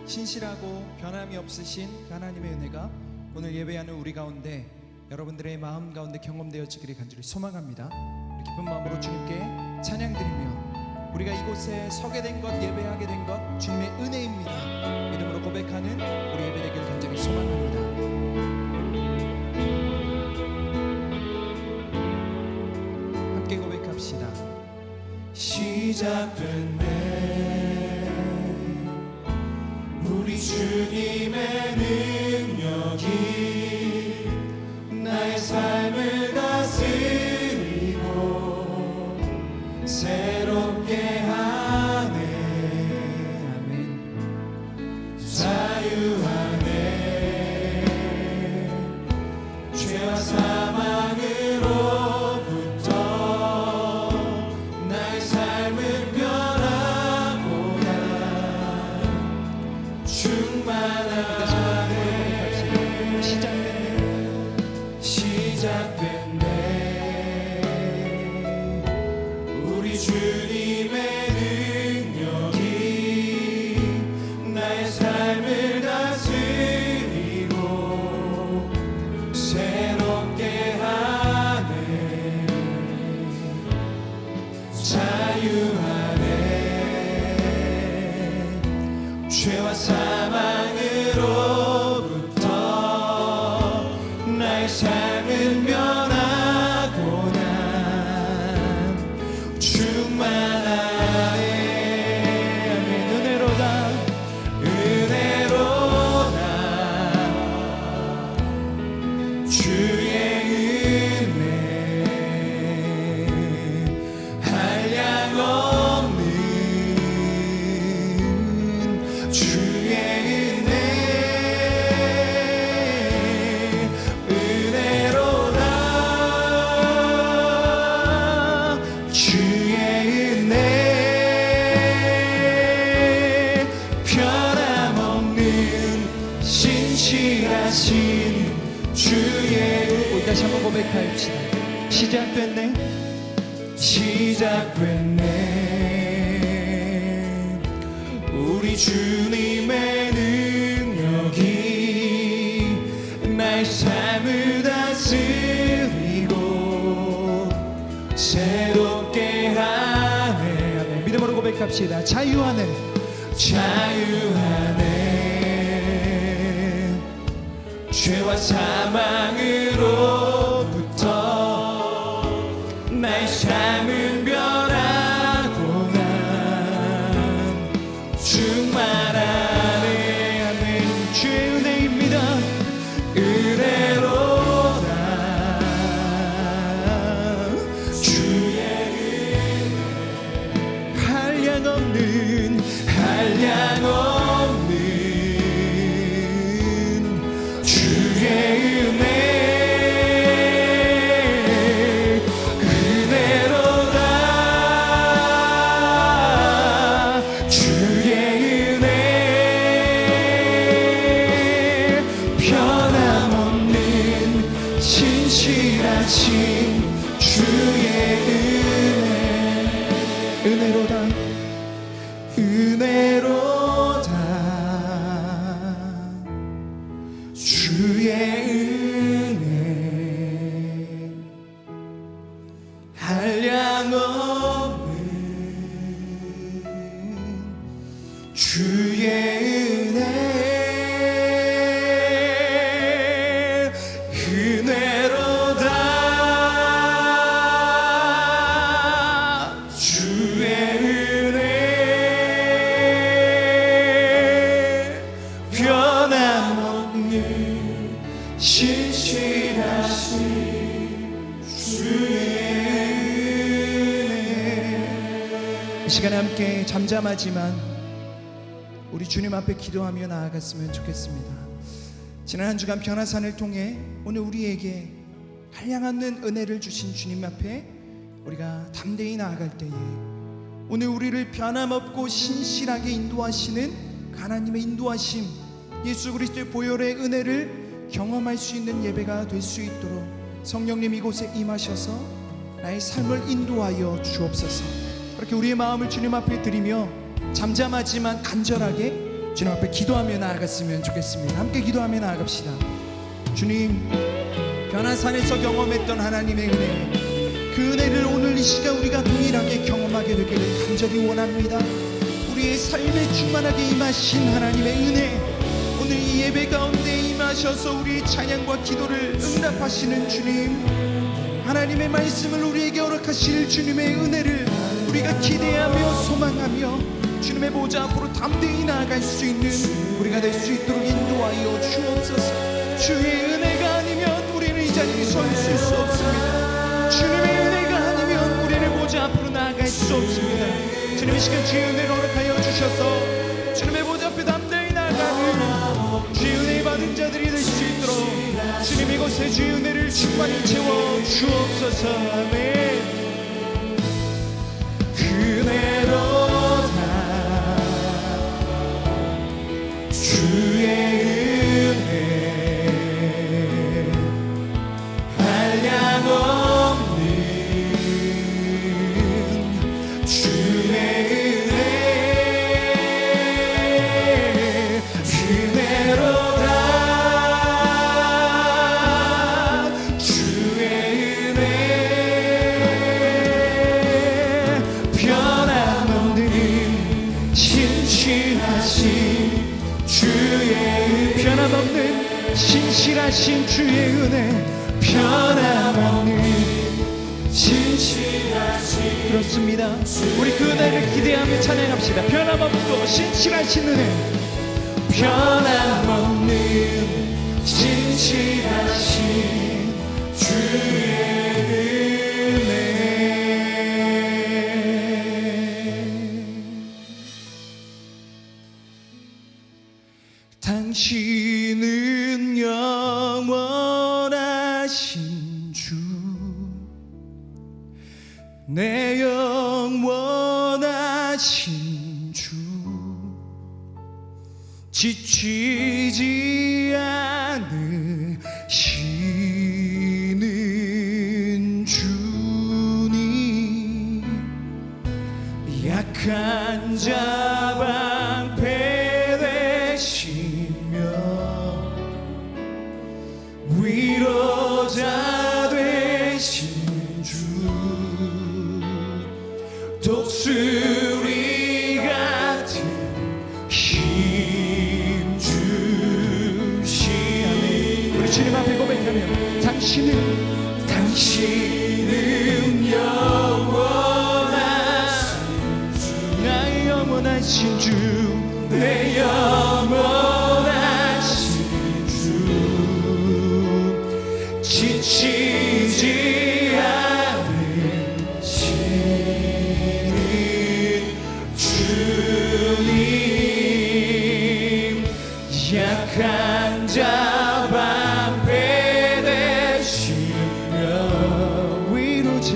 신실하고 변함이 없으신 하나님의 은혜가 오늘 예배하는 우리 가운데 여러분들의 마음 가운데 경험되어지기를 간절히 소망합니다. 기쁜 마음으로 주님께 찬양드리며 우리가 이곳에 서게 된 것, 예배하게 된 것 주님의 은혜입니다. 믿음으로 고백하는 우리 예배되기를 간절히 소망합니다. 함께 고백합시다. 시작됐네 우리 주님의 능력이 나의 삶을 다스리고 새롭게 하네. 아멘. 자유하네 죄와 사망으로부터 나의 삶은 변하고나 충만하네. 시작됐네 우리 주님의 능력이 나의 삶을 다스리고 새롭게 하네. 자유하네 죄와 사망으로부터 나의 삶은 변하고나 충만하네. 은혜로다 은혜로다 주의 은혜 한량 없는 주의 은혜 은혜로다 주의 은혜 변함없는 신실하신 주의 우리 다시 한번 고백하십시다. 시작됐네 시작됐네 우리 주님의 능력이 나의 삶을 다스리고 새롭게 하네. 믿음으로 고백합시다. 자유하네 자유하네 죄와 사망으로부터 나의 삶은 변하고나 충만하네. 아멘. 주의 은혜입니다. 은혜로다 주의 은혜 한량 없는 주의 은혜 은혜로다 주의 은혜 변함없는 신실하신 주의 은혜 은혜로다 은혜로다 주의 은혜 한량 없는 주의 은혜 은혜로다 주의 은혜 변함없는 신실하신 주의 은혜. 이 시간에 함께 잠잠하지만 우리 주님 앞에 기도하며 나아갔으면 좋겠습니다. 지난 한 주간 변화산을 통해 오늘 우리에게 한량없는 은혜를 주신 주님 앞에 우리가 담대히 나아갈 때에 오늘 우리를 변함없고 신실하게 인도하시는 하나님의 인도하심, 예수 그리스도의 보혈의 은혜를 경험할 수 있는 예배가 될 수 있도록 성령님 이곳에 임하셔서 나의 삶을 인도하여 주옵소서. 그렇게 우리의 마음을 주님 앞에 드리며 잠잠하지만 간절하게 주님 앞에 기도하며 나아갔으면 좋겠습니다. 함께 기도하며 나아갑시다. 주님, 변화산에서 경험했던 하나님의 은혜, 그 은혜를 오늘 이 시간 우리가 동일하게 경험하게 되기를 간절히 원합니다. 우리의 삶에 충만하게 임하신 하나님의 은혜, 오늘 이 예배 가운데 임하셔서 우리의 찬양과 기도를 응답하시는 주님, 하나님의 말씀을 우리에게 허락하실 주님의 은혜를 우리가 기대하며 소망하며 주님의 보좌 앞으로 담대히 나아갈 수 있는 우리가 될 수 있도록 인도하여 주옵소서. 주의 은혜가 아니면 우리는 이 자리에 서 있을 수 없습니다. 주님의 은혜가 아니면 우리는 보좌 앞으로 나아갈 수 없습니다. 주님, 이 시간 주의 은혜를 허락하여 주셔서 주님의 보좌 앞에 담대히 나아가는 주의 은혜 받은 자들이 될 수 있도록 주님, 이곳에 주의 은혜를 충만히 채워 주옵소서. 아멘. 그대로다 주의 은혜 한량없는 주의 은혜 그대로다 주의 은혜 변함없는 신실하신 주의 변함없는 신실하신 주의 은혜, 변함없는 신실하신 그렇습니다. 우리 그 은혜를 기대하며 찬양합시다. 변함없고 신실하신 은혜, 변함없는 신실하신 주의 은혜. 당신은 영원하신 주, 내 영원하신 주, 지치지 않으시는 주님, 약한 자 방패 되시며 위로자 되신 주, 독수리 같은 힘 주신 우리 주님 앞에 고백하며 당신은 영원하신 주, 나의 영원하신 주, 내 영원하신 주, 지치지 않으시는 주님, 약한 자 방패 되시며 위로자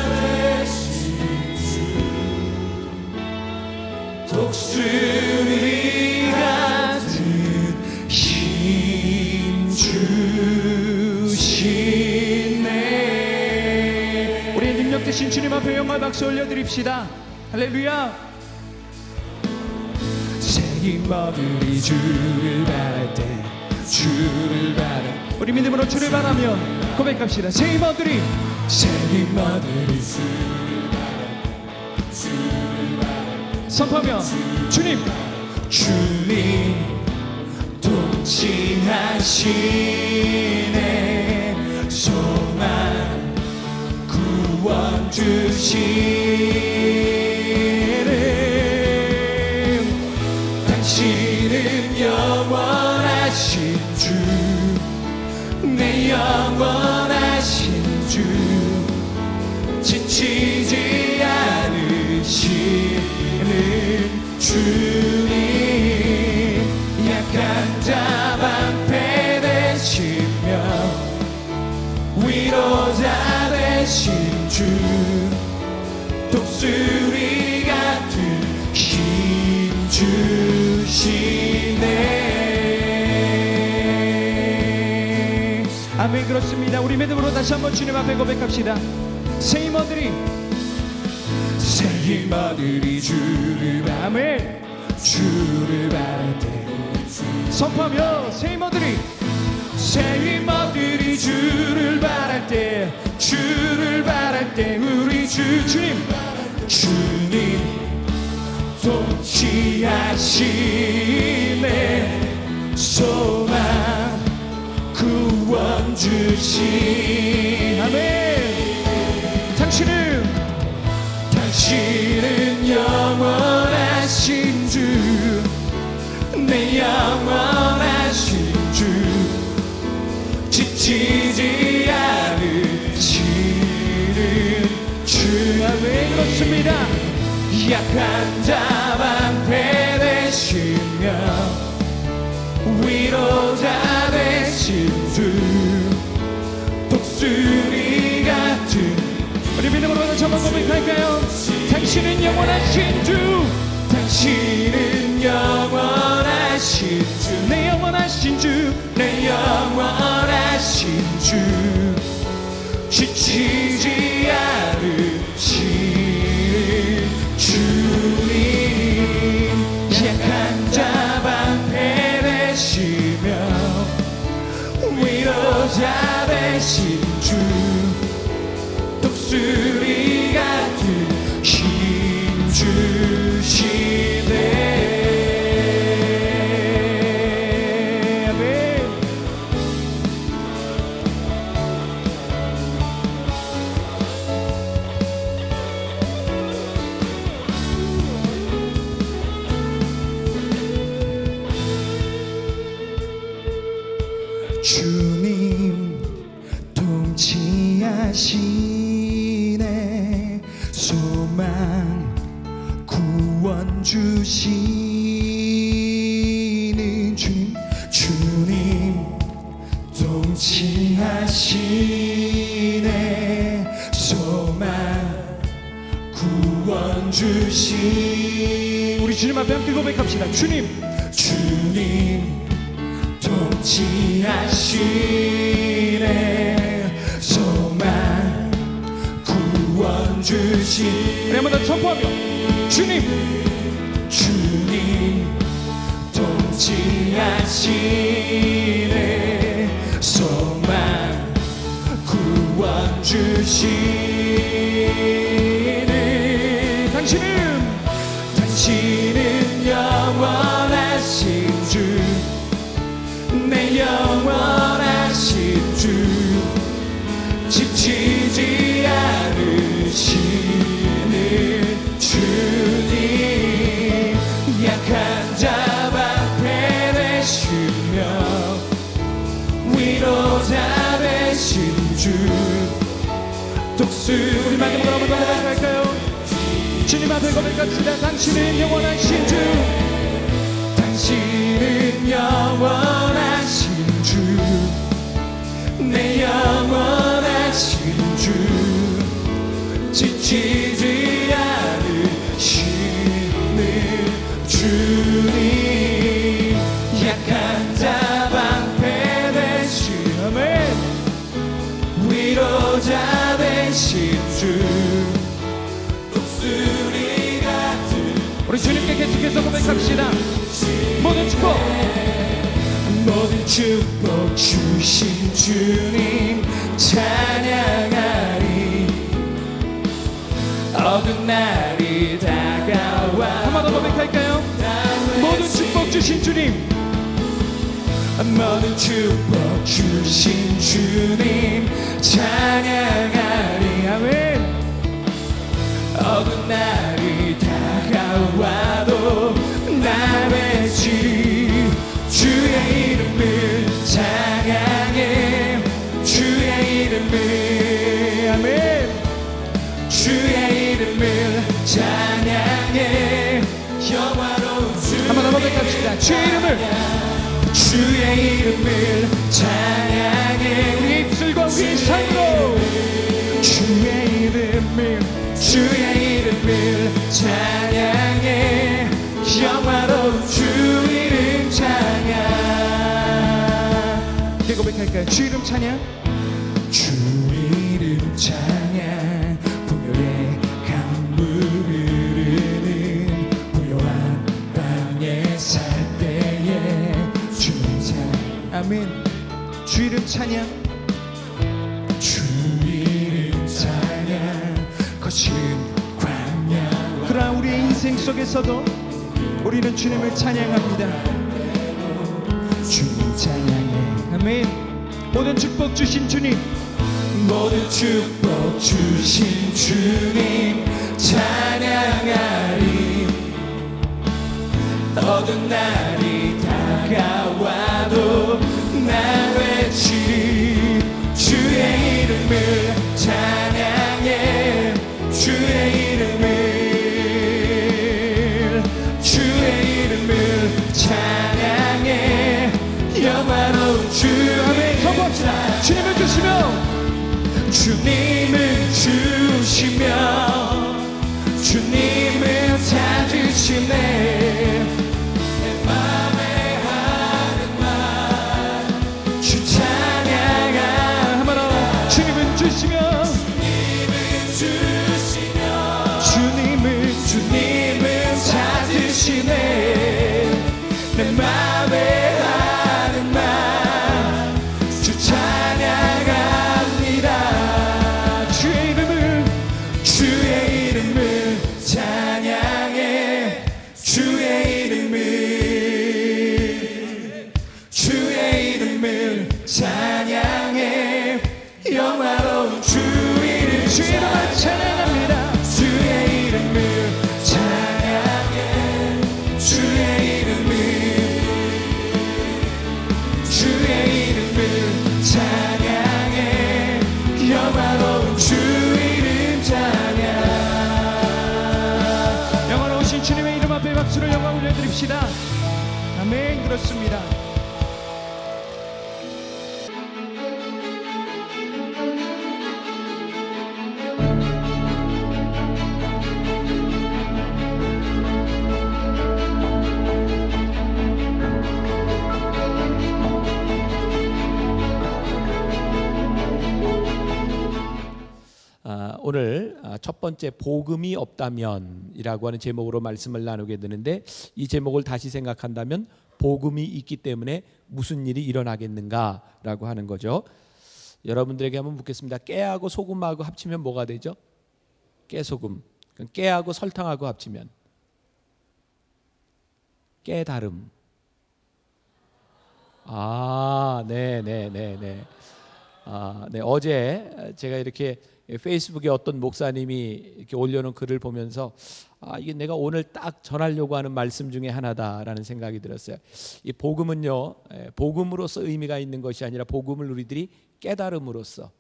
되신 주, 독수리 같은 힘 주시네. 우리의 능력 되신 주님 앞에 영광 박수 올려드립시다. 할렐루야. 새 힘없으리 주를 바랄 때, 주를 바라, 우리 믿음으로 주를 바라며 고백합시다. 새 힘없으리 주를 바랄 때, 주를 바라, 선포하며 주님 동치하시네, 소망 구원 주시네. 당신은 영원하신 주, 내 영원하신 주, 지치지 않으시는 주님, 약한 자 방패 되시며 위로자 되신 주, 독수리 같은 힘 주시네. 아멘. 그렇습니다. 우리 믿음으로 다시 한번 주님 앞에 고백합시다. 새 힘 얻으리, 새 새 힘어들이 주를 아멘. 주를 바랄 때 선포하며 새 힘어들이 주를 바랄 때 주를 바랄 때 우리 주님 통치하시네 소망 구원 주신 아멘. 당신은 영원하신 주 내 영원하신 주 지치지 않으시는 주 아멘. 그렇습니다. 약한 자 방패 되시며 위로자 되신 주 독수리 같은 우리 믿음으로 하는 한번 고백할까요? 당신은 영원하신 주, 당신은 영원하신 주 내 영원하신 주, 내 영원하신 주 지치지 않으시는 주님 약한 자 방패 되시며 위로자 되신 주 독수리 같은 힘 주시네 주님 통치하시네 소망 구원 주시는 주님 통치하시네 소망 구원 주신 우리 주님 앞에 함께 고백합시다. 주님 통치하시네 소망 구원 주신 우리 한번 더 선포하며 주님 통치하시네 소망 구원 주시네 당신은 영원하신 주 내 영원하신 주 지치지 않으시는 주님 약한 자 방패 되시며 위로자 되신 주 독수리 마지막으로 한번 더 고백할까요? 주님 앞에 고백합시다. 당신은 영원하신 주, 당신은 영원하신 주 내 영원하신 주 지치지 않으시는 주님 약한 자 방패 되신 아멘. 위로자 되신 주 독수리 같은 우리 주님께 계속해서 고백합시다. 모든 축복 주신 주님 찬양하리 어두운 날이 다가와 한 번 더 고백할까요? 모든 축복 주신 주님, 모든 축복 주신 주님 찬양하리 아멘. 어두운 날이 다가와도 남의지 주의 이름을 찬양해 주의 이름을 아멘. 주의 이름을 찬양해 영화로운 한 번 더 고백합시다. 주의 이름을, 주의 이름을 찬양해 우리 입술과 우리 삶으로 주의 이름을 찬양해 영화로운 주 이름 찬양 이렇게 고백할까요? 주 이름 찬양. 주 이름 찬양 풍요의 강물을 땅에 살 때에 주님 찬양 아멘. 주 이름 찬양. 주 이름 찬양 거친 광야 그러나 우리의 인생 속에서도 우리는 주님을 찬양합니다. 주님 찬양해 아멘. 모든 축복 주신 주님, 모든 축복 주신 주님 찬양하리 어두운 날이 다가와도 날 외치리 주의 이름을 찬양해 주의 이름을 찬양해 영화로운 주의 선포합시다. 주님을 주시며 주님을 주시며 주님을 찾으시네 내 맘에 하는 말 주 찬양합니다 한번 더. 주님을 주시며 주님을 찾으시네 내 맘에 하는 말 주 찬양합니다 주의 이름을 찬양해 주의 이름을 찬양해 영화로운 주 이름 찬양합니다. 주의 이름을 찬양해 주의 이름을 찬양해 영화로운 주 이름 찬양 영원하신 주님의 이름 앞에 박수를 영광 올려드립시다. 아멘. 그렇습니다. 오늘 첫 번째 복음이 없다면이라고 하는 제목으로 말씀을 나누게 되는데 이 제목을 다시 생각한다면 복음이 있기 때문에 무슨 일이 일어나겠는가라고 하는 거죠. 여러분들에게 한번 묻겠습니다. 깨하고 소금하고 합치면 뭐가 되죠? 깨소금. 깨하고 설탕하고 합치면 깨달음. 네. 어제 제가 이렇게 페이스북에 어떤 목사님이 이렇게 올려놓은 글을 보면서 이게 내가 오늘 딱 전하려고 하는 말씀 중에 하나다라는 생각이 들었어요. 이 복음은요, 복음으로서 의미가 있는 것이 아니라 복음을 우리들이 깨달음으로써,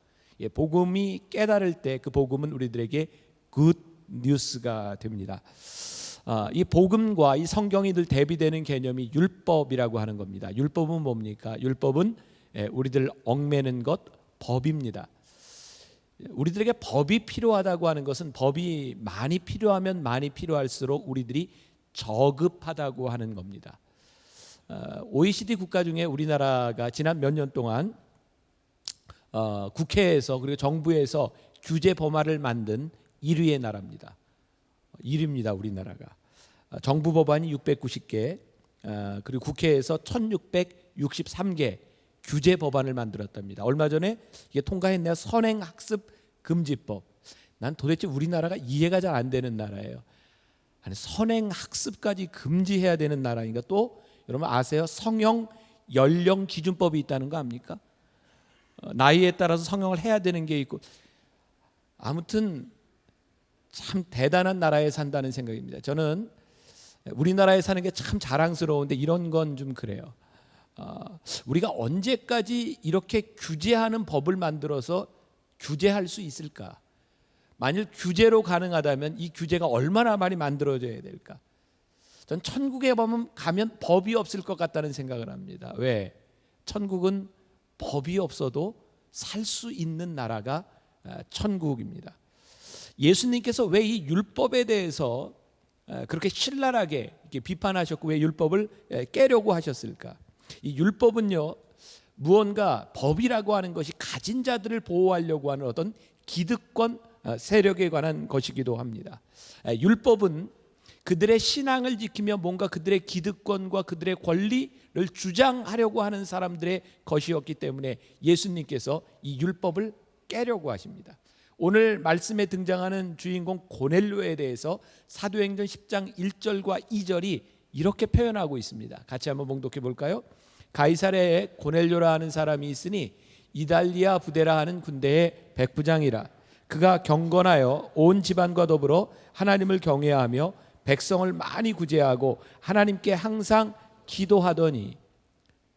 복음이 깨달을 때 그 복음은 우리들에게 굿 뉴스가 됩니다. 이 복음과 이 성경이 늘 대비되는 개념이 율법이라고 하는 겁니다. 율법은 뭡니까? 율법은 우리들 얽매는 것, 법입니다. 우리들에게 법이 필요하다고 하는 것은 법이 많이 필요하면 많이 필요할수록 우리들이 저급하다고 하는 겁니다. OECD 국가 중에 우리나라가 지난 몇 년 동안 국회에서 그리고 정부에서 규제 법안을 만든 1위의 나라입니다. 1위입니다. 우리나라가. 정부 법안이 690개 그리고 국회에서 1663개 규제 법안을 만들었답니다. 얼마 전에 이게 통과했네요. 선행학습 금지법. 난 도대체 우리나라가 이해가 잘 안 되는 나라예요. 아니, 선행학습까지 금지해야 되는 나라니까. 또 여러분 아세요? 성형 연령 기준법이 있다는 거 압니까? 나이에 따라서 성형을 해야 되는 게 있고. 아무튼 참 대단한 나라에 산다는 생각입니다. 저는 우리나라에 사는 게 참 자랑스러운데 이런 건 좀 그래요. 우리가 언제까지 이렇게 규제하는 법을 만들어서 규제할 수 있을까? 만일 규제로 가능하다면 이 규제가 얼마나 많이 만들어져야 될까? 전 천국에 가면 법이 없을 것 같다는 생각을 합니다. 왜? 천국은 법이 없어도 살 수 있는 나라가 천국입니다. 예수님께서 왜 이 율법에 대해서 그렇게 신랄하게 비판하셨고 왜 율법을 깨려고 하셨을까? 이 율법은요, 무언가 법이라고 하는 것이 가진 자들을 보호하려고 하는 어떤 기득권 세력에 관한 것이기도 합니다. 율법은 그들의 신앙을 지키며 뭔가 그들의 기득권과 그들의 권리를 주장하려고 하는 사람들의 것이었기 때문에 예수님께서 이 율법을 깨려고 하십니다. 오늘 말씀에 등장하는 주인공 고넬료에 대해서 사도행전 10장 1절과 2절이 이렇게 표현하고 있습니다. 같이 한번 봉독해 볼까요? 가이사랴에 고넬료라 하는 사람이 있으니 이달리아 부대라 하는 군대의 백부장이라. 그가 경건하여 온 집안과 더불어 하나님을 경외하며 백성을 많이 구제하고 하나님께 항상 기도하더니.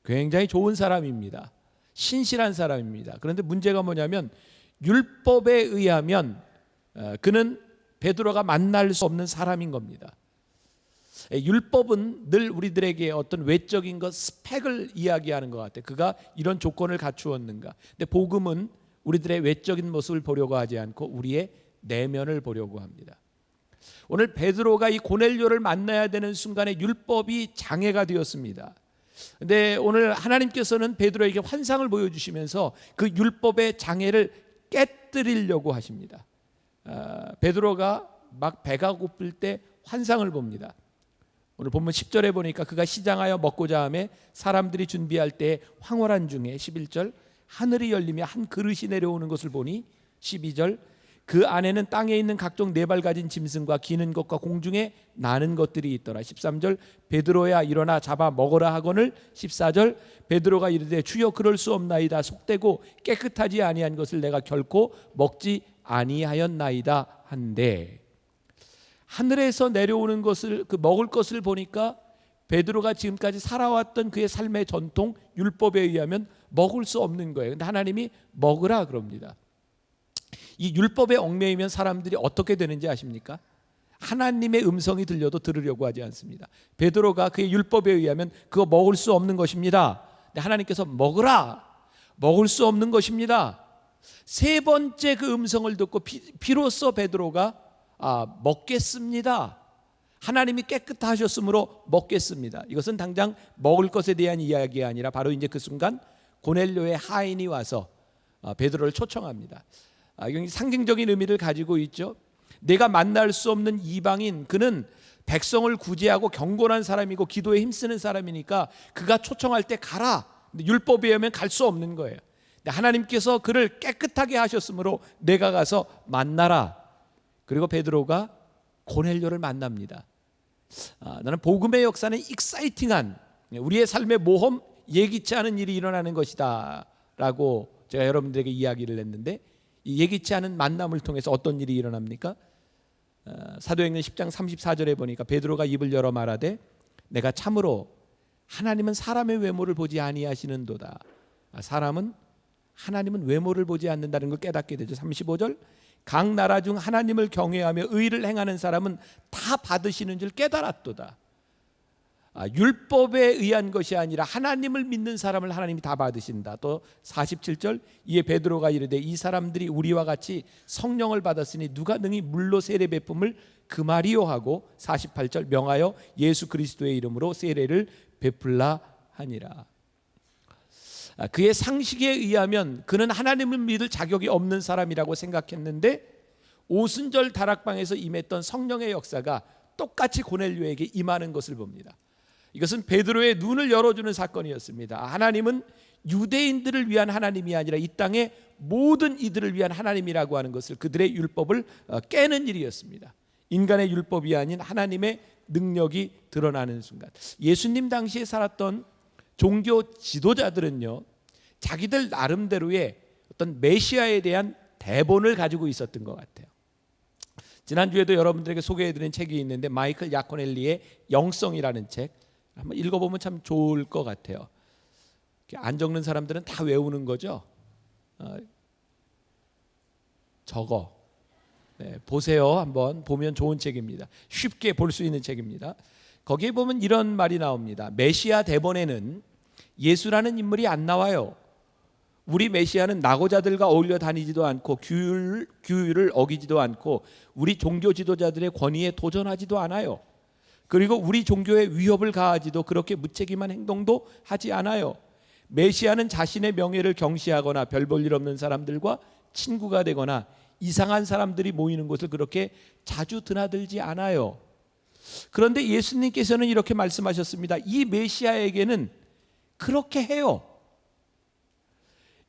굉장히 좋은 사람입니다. 신실한 사람입니다. 그런데 문제가 뭐냐면 율법에 의하면 그는 베드로가 만날 수 없는 사람인 겁니다. 율법은 늘 우리들에게 어떤 외적인 것, 스펙을 이야기하는 것 같아요. 그가 이런 조건을 갖추었는가. 근데 복음은 우리들의 외적인 모습을 보려고 하지 않고 우리의 내면을 보려고 합니다. 오늘 베드로가 이 고넬료를 만나야 되는 순간에 율법이 장애가 되었습니다. 근데 오늘 하나님께서는 베드로에게 환상을 보여주시면서 그 율법의 장애를 깨뜨리려고 하십니다. 베드로가 막 배가 고플 때 환상을 봅니다. 오늘 본문 10절에 보니까 그가 시장하여 먹고자 하매 사람들이 준비할 때 황홀한 중에 11절 하늘이 열리며 한 그릇이 내려오는 것을 보니 12절 그 안에는 땅에 있는 각종 네 발 가진 짐승과 기는 것과 공중에 나는 것들이 있더라. 13절 베드로야 일어나 잡아 먹으라 하거늘 14절 베드로가 이르되 주여 그럴 수 없나이다. 속되고 깨끗하지 아니한 것을 내가 결코 먹지 아니하였나이다 한데, 하늘에서 내려오는 것을 그 먹을 것을 보니까 베드로가 지금까지 살아왔던 그의 삶의 전통 율법에 의하면 먹을 수 없는 거예요. 근데 하나님이 먹으라 그럽니다. 이 율법에 얽매이면 사람들이 어떻게 되는지 아십니까? 하나님의 음성이 들려도 들으려고 하지 않습니다. 베드로가 그의 율법에 의하면 그거 먹을 수 없는 것입니다. 근데 하나님께서 먹으라, 먹을 수 없는 것입니다. 세 번째 그 음성을 듣고 비로소 베드로가 먹겠습니다. 하나님이 깨끗하 하셨으므로 먹겠습니다. 이것은 당장 먹을 것에 대한 이야기가 아니라 바로 이제 그 순간 고넬료의 하인이 와서 베드로를 초청합니다. 이건 상징적인 의미를 가지고 있죠. 내가 만날 수 없는 이방인, 그는 백성을 구제하고 경건한 사람이고 기도에 힘쓰는 사람이니까 그가 초청할 때 가라. 근데 율법에 의하면 갈 수 없는 거예요. 근데 하나님께서 그를 깨끗하게 하셨으므로 내가 가서 만나라. 그리고 베드로가 고넬료를 만납니다. 나는 복음의 역사는 익사이팅한, 우리의 삶의 모험, 예기치 않은 일이 일어나는 것이다 라고 제가 여러분들에게 이야기를 했는데, 이 예기치 않은 만남을 통해서 어떤 일이 일어납니까? 사도행전 10장 34절에 보니까 베드로가 입을 열어 말하되 내가 참으로 하나님은 사람의 외모를 보지 아니하시는도다. 하나님은 외모를 보지 않는다는 걸 깨닫게 되죠. 35절 각 나라 중 하나님을 경외하며 의를 행하는 사람은 다 받으시는 줄 깨달았도다. 율법에 의한 것이 아니라 하나님을 믿는 사람을 하나님이 다 받으신다. 또 47절 이에 베드로가 이르되 이 사람들이 우리와 같이 성령을 받았으니 누가 능히 물로 세례 베품을 금하리요 하고 48절 명하여 예수 그리스도의 이름으로 세례를 베풀라 하니라. 그의 상식에 의하면 그는 하나님을 믿을 자격이 없는 사람이라고 생각했는데 오순절 다락방에서 임했던 성령의 역사가 똑같이 고넬료에게 임하는 것을 봅니다. 이것은 베드로의 눈을 열어주는 사건이었습니다. 하나님은 유대인들을 위한 하나님이 아니라 이 땅의 모든 이들을 위한 하나님이라고 하는 것을, 그들의 율법을 깨는 일이었습니다. 인간의 율법이 아닌 하나님의 능력이 드러나는 순간, 예수님 당시에 살았던 종교 지도자들은요, 자기들 나름대로의 어떤 메시아에 대한 대본을 가지고 있었던 것 같아요. 지난주에도 여러분들에게 소개해드린 책이 있는데 마이클 야코넬리의 영성이라는 책, 한번 읽어보면 참 좋을 것 같아요. 안 적는 사람들은 다 외우는 거죠. 적어. 네, 보세요. 한번 보면 좋은 책입니다. 쉽게 볼 수 있는 책입니다. 거기에 보면 이런 말이 나옵니다. 메시아 대본에는 예수라는 인물이 안 나와요. 우리 메시아는 낙오자들과 어울려 다니지도 않고 규율을 어기지도 않고 우리 종교 지도자들의 권위에 도전하지도 않아요. 그리고 우리 종교에 위협을 가하지도 그렇게 무책임한 행동도 하지 않아요. 메시아는 자신의 명예를 경시하거나 별 볼 일 없는 사람들과 친구가 되거나 이상한 사람들이 모이는 곳을 그렇게 자주 드나들지 않아요. 그런데 예수님께서는 이렇게 말씀하셨습니다. 이 메시아에게는 그렇게 해요.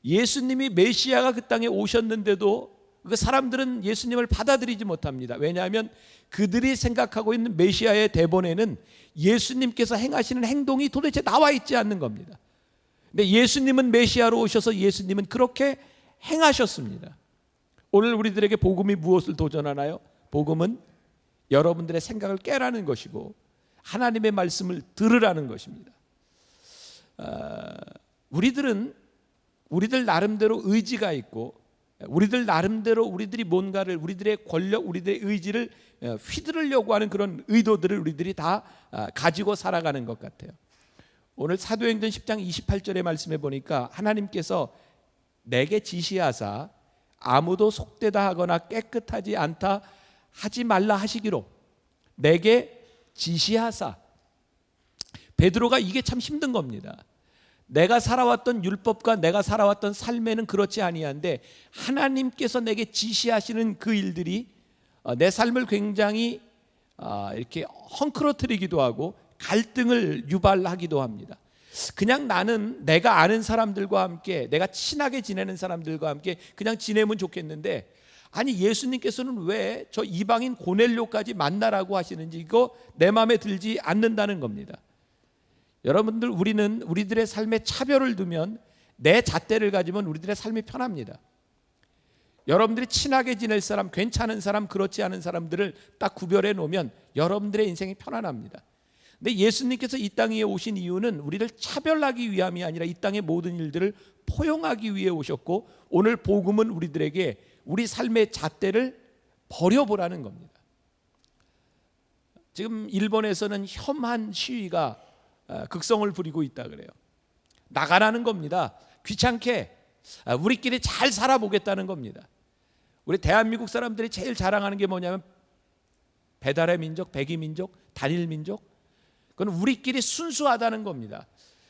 예수님이 메시아가 그 땅에 오셨는데도 그 사람들은 예수님을 받아들이지 못합니다. 왜냐하면 그들이 생각하고 있는 메시아의 대본에는 예수님께서 행하시는 행동이 도대체 나와 있지 않는 겁니다. 근데 예수님은 메시아로 오셔서 예수님은 그렇게 행하셨습니다. 오늘 우리들에게 복음이 무엇을 도전하나요? 복음은 여러분들의 생각을 깨라는 것이고 하나님의 말씀을 들으라는 것입니다. 우리들 나름대로 의지가 있고 우리들 나름대로 우리들이 뭔가를 우리들의 권력, 우리들의 의지를 휘두르려고 하는 그런 의도들을 우리들이 다 가지고 살아가는 것 같아요. 오늘 사도행전 10장 28절의 말씀에 보니까 하나님께서 내게 지시하사 아무도 속되다 하거나 깨끗하지 않다 하지 말라 하시기로 내게 지시하사. 베드로가 이게 참 힘든 겁니다. 내가 살아왔던 율법과 내가 살아왔던 삶에는 그렇지 아니한데 하나님께서 내게 지시하시는 그 일들이 내 삶을 굉장히 이렇게 헝클어뜨리기도 하고 갈등을 유발하기도 합니다. 그냥 나는 내가 아는 사람들과 함께 내가 친하게 지내는 사람들과 함께 그냥 지내면 좋겠는데 아니 예수님께서는 왜 저 이방인 고넬료까지 만나라고 하시는지 이거 내 마음에 들지 않는다는 겁니다. 여러분들 우리는 우리들의 삶에 차별을 두면 내 잣대를 가지면 우리들의 삶이 편합니다. 여러분들이 친하게 지낼 사람, 괜찮은 사람, 그렇지 않은 사람들을 딱 구별해 놓으면 여러분들의 인생이 편안합니다. 근데 예수님께서 이 땅에 오신 이유는 우리를 차별하기 위함이 아니라 이 땅의 모든 일들을 포용하기 위해 오셨고 오늘 복음은 우리들에게 우리 삶의 잣대를 버려보라는 겁니다. 지금 일본에서는 혐한 시위가 극성을 부리고 있다 그래요. 나가라는 겁니다. 귀찮게 우리끼리 잘 살아보겠다는 겁니다. 우리 대한민국 사람들이 제일 자랑하는 게 뭐냐면 배달의 민족, 백의 민족, 단일 민족. 그건 우리끼리 순수하다는 겁니다.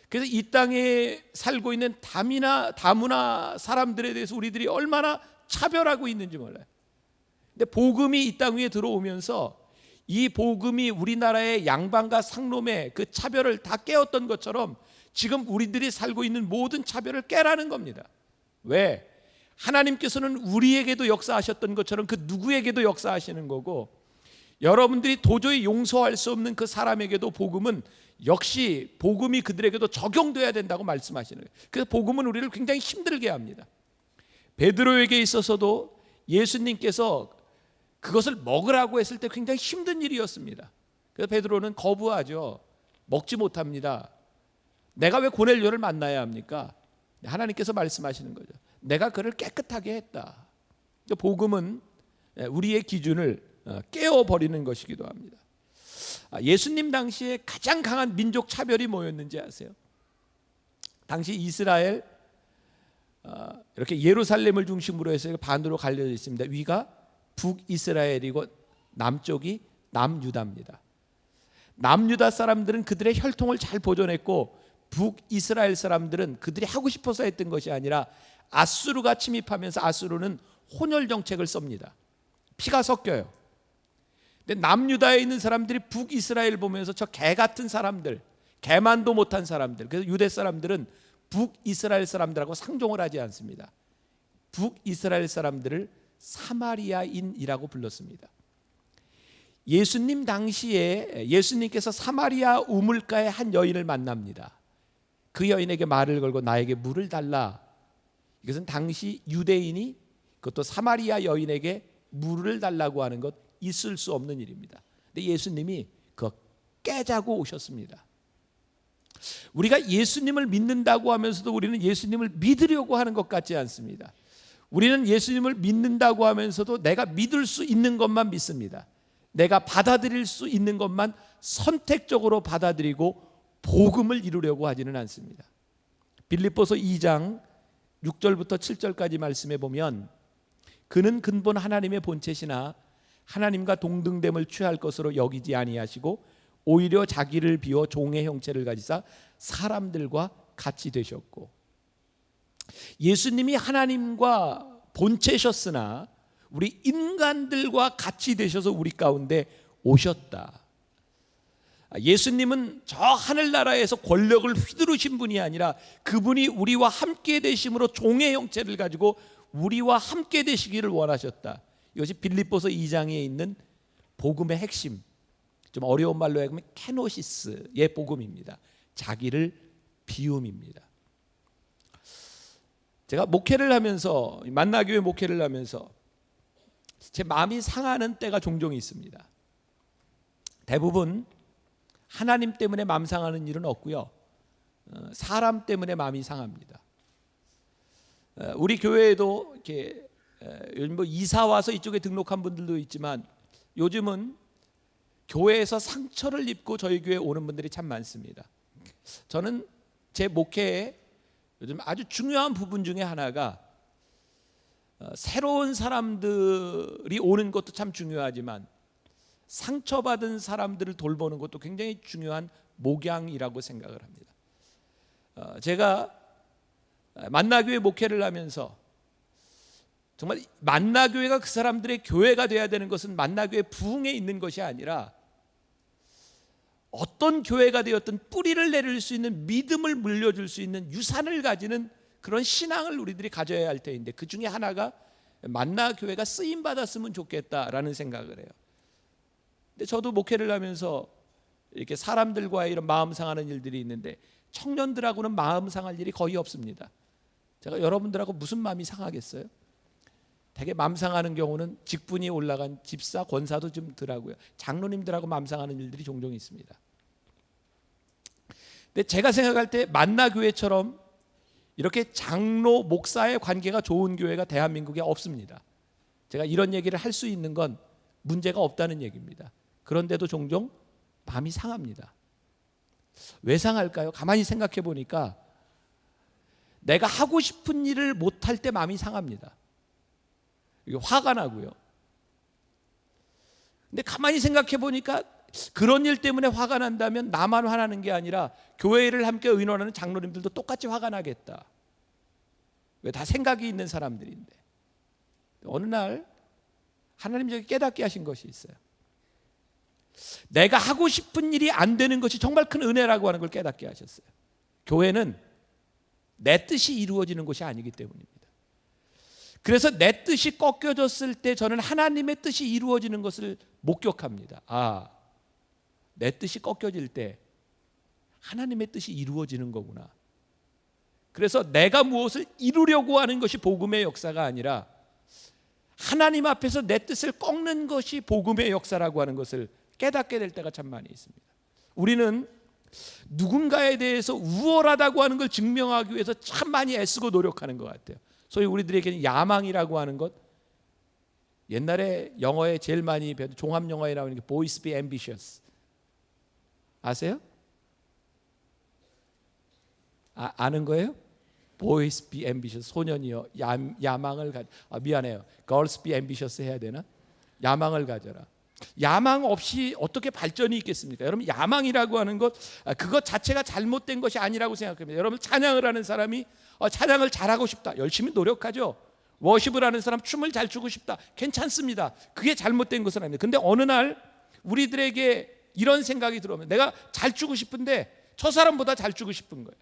그래서 이 땅에 살고 있는 다문화 사람들에 대해서 우리들이 얼마나 차별하고 있는지 몰라요. 근데 복음이 이 땅 위에 들어오면서 이 복음이 우리나라의 양반과 상놈의 그 차별을 다 깨었던 것처럼 지금 우리들이 살고 있는 모든 차별을 깨라는 겁니다. 왜? 하나님께서는 우리에게도 역사하셨던 것처럼 그 누구에게도 역사하시는 거고 여러분들이 도저히 용서할 수 없는 그 사람에게도 복음은 역시 복음이 그들에게도 적용돼야 된다고 말씀하시는 거예요. 그래서 복음은 우리를 굉장히 힘들게 합니다. 베드로에게 있어서도 예수님께서 그것을 먹으라고 했을 때 굉장히 힘든 일이었습니다. 그래서 베드로는 거부하죠. 먹지 못합니다. 내가 왜 고넬료를 만나야 합니까? 하나님께서 말씀하시는 거죠. 내가 그를 깨끗하게 했다. 복음은 우리의 기준을 깨어버리는 것이기도 합니다. 예수님 당시에 가장 강한 민족 차별이 뭐였는지 아세요? 당시 이스라엘 이렇게 예루살렘을 중심으로 해서 반으로 갈려져 있습니다. 위가 북이스라엘이고 남쪽이 남유다입니다. 남유다 사람들은 그들의 혈통을 잘 보존했고 북이스라엘 사람들은 그들이 하고 싶어서 했던 것이 아니라 아수르가 침입하면서 아수르는 혼혈 정책을 씁니다. 피가 섞여요. 근데 남유다에 있는 사람들이 북이스라엘 보면서 저 개 같은 사람들, 개만도 못한 사람들, 그래서 유대 사람들은 북이스라엘 사람들하고 상종을 하지 않습니다. 북이스라엘 사람들을 사마리아인이라고 불렀습니다. 예수님 당시에 예수님께서 사마리아 우물가에 한 여인을 만납니다. 그 여인에게 말을 걸고 나에게 물을 달라. 이것은 당시 유대인이 그것도 사마리아 여인에게 물을 달라고 하는 것 있을 수 없는 일입니다. 근데 예수님이 그거 깨자고 오셨습니다. 우리가 예수님을 믿는다고 하면서도 우리는 예수님을 믿으려고 하는 것 같지 않습니다. 우리는 예수님을 믿는다고 하면서도 내가 믿을 수 있는 것만 믿습니다. 내가 받아들일 수 있는 것만 선택적으로 받아들이고 복음을 이루려고 하지는 않습니다. 빌립보서 2장 6절부터 7절까지 말씀해 보면 그는 근본 하나님의 본체시나 하나님과 동등됨을 취할 것으로 여기지 아니하시고 오히려 자기를 비워 종의 형체를 가지사 사람들과 같이 되셨고 예수님이 하나님과 본체셨으나 우리 인간들과 같이 되셔서 우리 가운데 오셨다. 예수님은 저 하늘나라에서 권력을 휘두르신 분이 아니라 그분이 우리와 함께 되심으로 종의 형체를 가지고 우리와 함께 되시기를 원하셨다. 이것이 빌립보서 2장에 있는 복음의 핵심, 좀 어려운 말로 하면 케노시스의 복음입니다. 자기를 비움입니다. 제가 목회를 하면서, 만나교회 목회를 하면서 제 마음이 상하는 때가 종종 있습니다. 대부분 하나님 때문에 마음 상하는 일은 없고요, 사람 때문에 마음이 상합니다. 우리 교회에도 이렇게 요즘 뭐 이사 와서 이쪽에 등록한 분들도 있지만 요즘은 교회에서 상처를 입고 저희 교회에 오는 분들이 참 많습니다. 저는 제 목회에 요즘 아주 중요한 부분 중에 하나가 새로운 사람들이 오는 것도 참 중요하지만 상처받은 사람들을 돌보는 것도 굉장히 중요한 목양이라고 생각을 합니다. 제가 만나교회 목회를 하면서 정말 만나교회가 그 사람들의 교회가 돼야 되는 것은 만나교회 부흥에 있는 것이 아니라 어떤 교회가 되었든 뿌리를 내릴 수 있는, 믿음을 물려줄 수 있는 유산을 가지는 그런 신앙을 우리들이 가져야 할 때인데, 그 중에 하나가 만나교회가 쓰임받았으면 좋겠다라는 생각을 해요. 근데 저도 목회를 하면서 이렇게 사람들과의 이런 마음 상하는 일들이 있는데 청년들하고는 마음 상할 일이 거의 없습니다. 제가 여러분들하고 무슨 마음이 상하겠어요? 되게 마음 상하는 경우는 직분이 올라간 집사, 권사도 좀 덜하고요, 장로님들하고 마음 상하는 일들이 종종 있습니다. 근데 제가 생각할 때 만나교회처럼 이렇게 장로, 목사의 관계가 좋은 교회가 대한민국에 없습니다. 제가 이런 얘기를 할 수 있는 건 문제가 없다는 얘기입니다. 그런데도 종종 마음이 상합니다. 왜 상할까요? 가만히 생각해 보니까 내가 하고 싶은 일을 못할 때 마음이 상합니다. 이게 화가 나고요. 근데 가만히 생각해 보니까 그런 일 때문에 화가 난다면 나만 화나는 게 아니라 교회를 함께 의논하는 장로님들도 똑같이 화가 나겠다. 왜? 다 생각이 있는 사람들인데. 어느 날 하나님 저에게 깨닫게 하신 것이 있어요. 내가 하고 싶은 일이 안 되는 것이 정말 큰 은혜라고 하는 걸 깨닫게 하셨어요. 교회는 내 뜻이 이루어지는 것이 아니기 때문입니다. 그래서 내 뜻이 꺾여졌을 때 저는 하나님의 뜻이 이루어지는 것을 목격합니다. 아, 내 뜻이 꺾여질 때 하나님의 뜻이 이루어지는 거구나. 그래서 내가 무엇을 이루려고 하는 것이 복음의 역사가 아니라 하나님 앞에서 내 뜻을 꺾는 것이 복음의 역사라고 하는 것을 깨닫게 될 때가 참 많이 있습니다. 우리는 누군가에 대해서 우월하다고 하는 걸 증명하기 위해서 참 많이 애쓰고 노력하는 것 같아요. 소위 우리들에게는 야망이라고 하는 것, 옛날에 영어에 제일 많이 배운 종합 영어에 나오는 게 Boys be ambitious 아세요? 아는 거예요? Boys be ambitious, 소년이여 야망을 가져. 미안해요, Girls be ambitious 해야 되나? 야망을 가져라. 야망 없이 어떻게 발전이 있겠습니까? 여러분, 야망이라고 하는 것, 그것 자체가 잘못된 것이 아니라고 생각합니다. 여러분, 찬양을 하는 사람이 찬양을 잘하고 싶다, 열심히 노력하죠. 워십을 하는 사람 춤을 잘 추고 싶다, 괜찮습니다. 그게 잘못된 것은 아닙니다. 근데 어느 날 우리들에게 이런 생각이 들어오면 내가 잘 추고 싶은데 저 사람보다 잘 추고 싶은 거예요.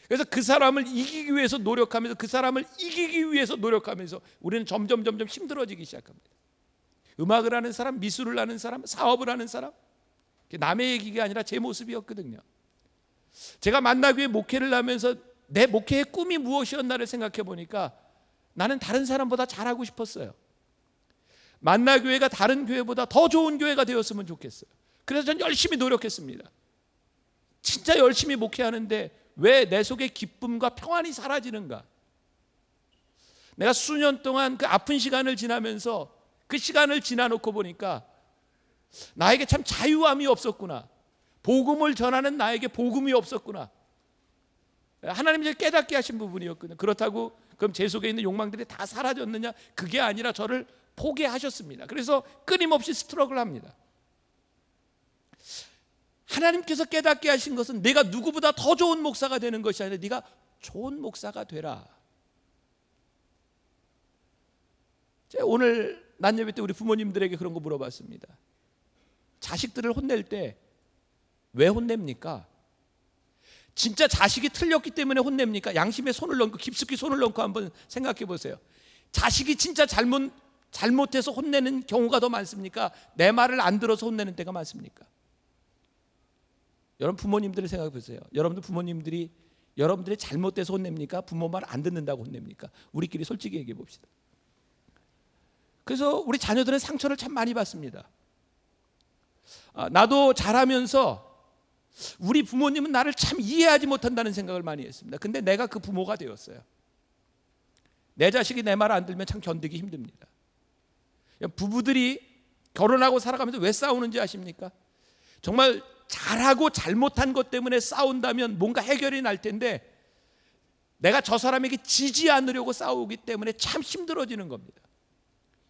그래서 그 사람을 이기기 위해서 노력하면서, 그 사람을 이기기 위해서 노력하면서 우리는 점점 힘들어지기 시작합니다. 음악을 하는 사람, 미술을 하는 사람, 사업을 하는 사람, 남의 얘기가 아니라 제 모습이었거든요. 제가 만나교회 목회를 하면서 내 목회의 꿈이 무엇이었나를 생각해 보니까 나는 다른 사람보다 잘하고 싶었어요. 만나교회가 다른 교회보다 더 좋은 교회가 되었으면 좋겠어요. 그래서 전 열심히 노력했습니다. 진짜 열심히 목회하는데 왜 내 속에 기쁨과 평안이 사라지는가? 내가 수년 동안 그 아픈 시간을 지나면서 그 시간을 지나놓고 보니까 나에게 참 자유함이 없었구나. 복음을 전하는 나에게 복음이 없었구나. 하나님이 깨닫게 하신 부분이었거든요. 그렇다고 그럼 제 속에 있는 욕망들이 다 사라졌느냐? 그게 아니라 저를 포기하셨습니다. 그래서 끊임없이 스트러글 합니다. 하나님께서 깨닫게 하신 것은 내가 누구보다 더 좋은 목사가 되는 것이 아니라 네가 좋은 목사가 되라. 제가 오늘 낮예배 때 우리 부모님들에게 그런 거 물어봤습니다. 자식들을 혼낼 때 왜 혼냅니까? 진짜 자식이 틀렸기 때문에 혼냅니까? 양심에 손을 넣고 깊숙이 손을 넣고 한번 생각해 보세요. 자식이 진짜 잘못해서 혼내는 경우가 더 많습니까? 내 말을 안 들어서 혼내는 때가 많습니까? 여러분 부모님들을 생각해 보세요. 여러분들 부모님들이 여러분들이 잘못돼서 혼냅니까? 부모 말 안 듣는다고 혼냅니까? 우리끼리 솔직히 얘기해 봅시다. 그래서 우리 자녀들은 상처를 참 많이 받습니다. 나도 자라면서 우리 부모님은 나를 참 이해하지 못한다는 생각을 많이 했습니다. 근데 내가 그 부모가 되었어요. 내 자식이 내 말 안 들면 참 견디기 힘듭니다. 부부들이 결혼하고 살아가면서 왜 싸우는지 아십니까? 정말 잘하고 잘못한 것 때문에 싸운다면 뭔가 해결이 날 텐데 내가 저 사람에게 지지 않으려고 싸우기 때문에 참 힘들어지는 겁니다.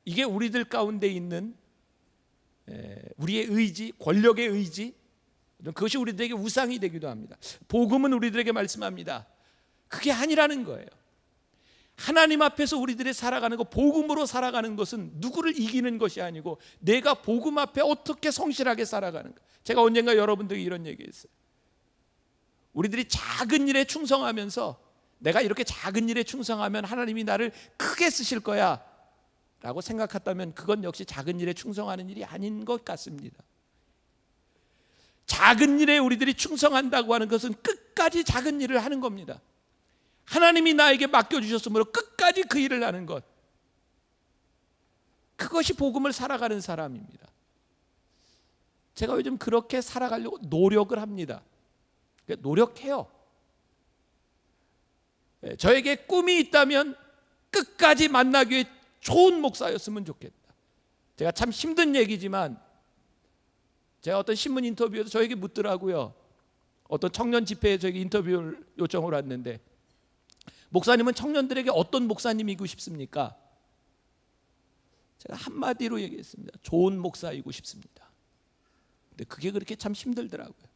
이게 우리들 가운데 있는 우리의 의지, 권력의 의지, 그것이 우리들에게 우상이 되기도 합니다. 복음은 우리들에게 말씀합니다. 그게 아니라는 거예요. 하나님 앞에서 우리들이 살아가는 것, 복음으로 살아가는 것은 누구를 이기는 것이 아니고 내가 복음 앞에 어떻게 성실하게 살아가는가. 제가 언젠가 여러분들에게 이런 얘기했어요. 우리들이 작은 일에 충성하면서 내가 이렇게 작은 일에 충성하면 하나님이 나를 크게 쓰실 거야 라고 생각했다면 그건 역시 작은 일에 충성하는 일이 아닌 것 같습니다. 작은 일에 우리들이 충성한다고 하는 것은 끝까지 작은 일을 하는 겁니다. 하나님이 나에게 맡겨주셨으므로 끝까지 그 일을 하는 것, 그것이 복음을 살아가는 사람입니다. 제가 요즘 그렇게 살아가려고 노력을 합니다. 노력해요. 저에게 꿈이 있다면 끝까지 만나기에 좋은 목사였으면 좋겠다. 제가 참 힘든 얘기지만 제가 어떤 신문 인터뷰에서 저에게 묻더라고요. 어떤 청년 집회에 저에게 인터뷰를 요청을 왔는데, 목사님은 청년들에게 어떤 목사님이고 싶습니까? 제가 한마디로 얘기했습니다. 좋은 목사이고 싶습니다. 근데 그게 그렇게 참 힘들더라고요.